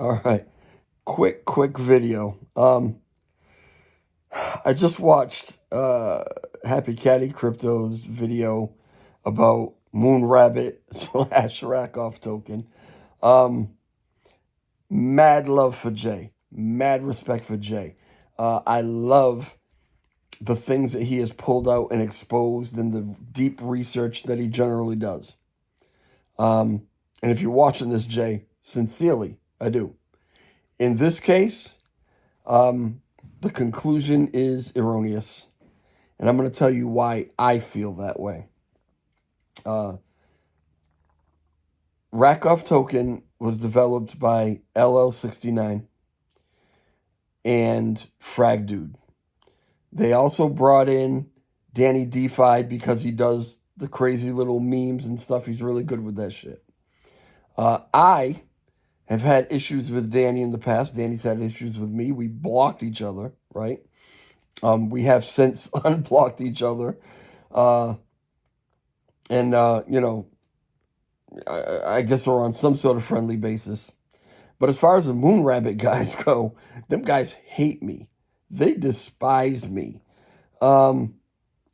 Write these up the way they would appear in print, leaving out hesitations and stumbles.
All right. Quick video. I just watched Happy Caddy Crypto's video about Moon Rabbit slash Rakoff token. Um, Mad love for Jay. Mad respect for Jay. I love the things that he has pulled out and exposed and the deep research that he generally does. And if you're watching this, Jay, sincerely, I do. In this case, the conclusion is erroneous. And I'm going to tell you why I feel that way. RAKOFF token was developed by LL69 and Frag Dude. They also brought in Danny DeFi because he does the crazy little memes and stuff. He's really good with that shit. I have had issues with Danny in the past. Danny's had issues with me. We blocked each other, right? We have since unblocked each other. I guess we're on some sort of friendly basis. But as far as the Moon Rabbit guys go, them guys hate me. They despise me. And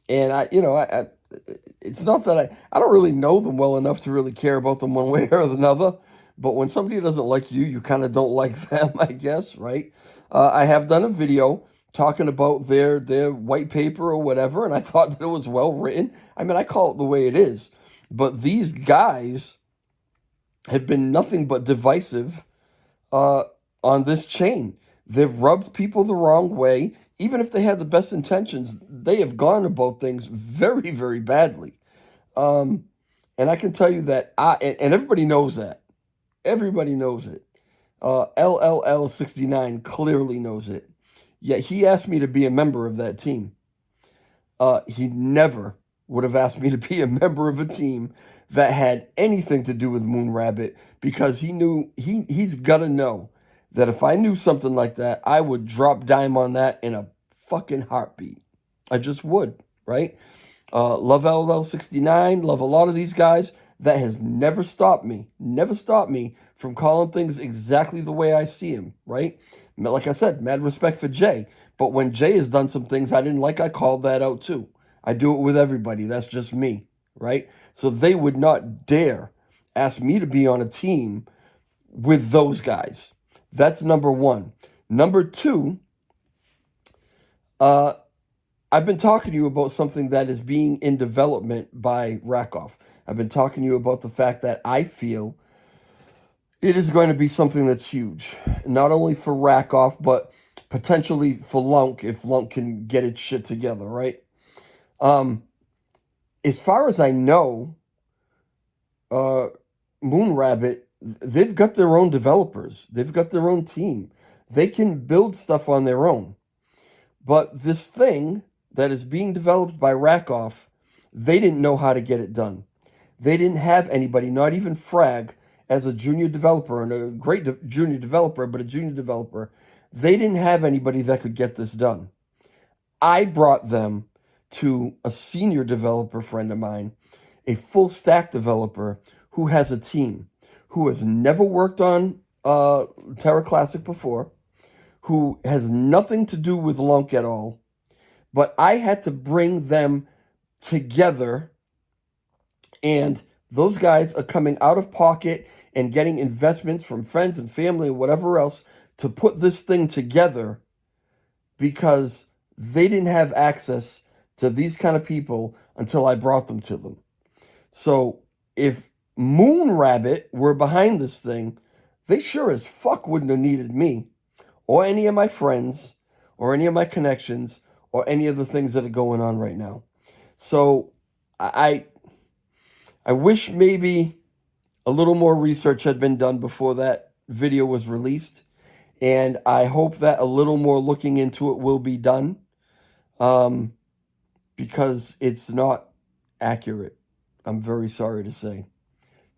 it's not that I don't really know them well enough to really care about them one way or another. But when somebody doesn't like you, you kind of don't like them, I guess, right? I have done a video talking about their white paper or whatever, and I thought that it was well written. I mean, I call it the way it is. But these guys have been nothing but divisive on this chain. They've rubbed people the wrong way. Even if they had the best intentions, they have gone about things very, very badly. And I can tell you that and everybody knows that. Everybody knows it. LLL69 clearly knows it. Yet he asked me to be a member of that team. He never would have asked me to be a member of a team that had anything to do with Moon Rabbit, because he knew he's got to know that if I knew something like that, I would drop dime on that in a fucking heartbeat. I just would, right? Love LL69, love a lot of these guys. That has never stopped me from calling things exactly the way I see them, right? Like I said, mad respect for Jay. But when Jay has done some things I didn't like, I called that out too. I do it with everybody. That's just me, right? So they would not dare ask me to be on a team with those guys. That's number one. Number two, I've been talking to you about something that is being in development by RAKOFF. I've been talking to you about the fact that I feel it is going to be something that's huge, not only for RAKOFF, but potentially for Lunk, if Lunk can get its shit together, right? As far as I know, Moon Rabbit, they've got their own developers. They've got their own team. They can build stuff on their own. But this thing that is being developed by RAKOFF, they didn't know how to get it done. They didn't have anybody, not even Frag, as a junior developer, and a great junior developer, but a junior developer. They didn't have anybody that could get this done. I brought them to a senior developer friend of mine, a full stack developer who has a team, who has never worked on Terra Classic before, who has nothing to do with Lunk at all. But I had to bring them together, and those guys are coming out of pocket and getting investments from friends and family and whatever else to put this thing together, because they didn't have access to these kind of people until I brought them to them. So if Moon Rabbit were behind this thing, they sure as fuck wouldn't have needed me or any of my friends or any of my connections or any of the things that are going on right now. So I wish maybe a little more research had been done before that video was released. And I hope that a little more looking into it will be done, because it's not accurate. I'm very sorry to say.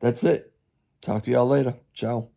That's it. Talk to y'all later. Ciao.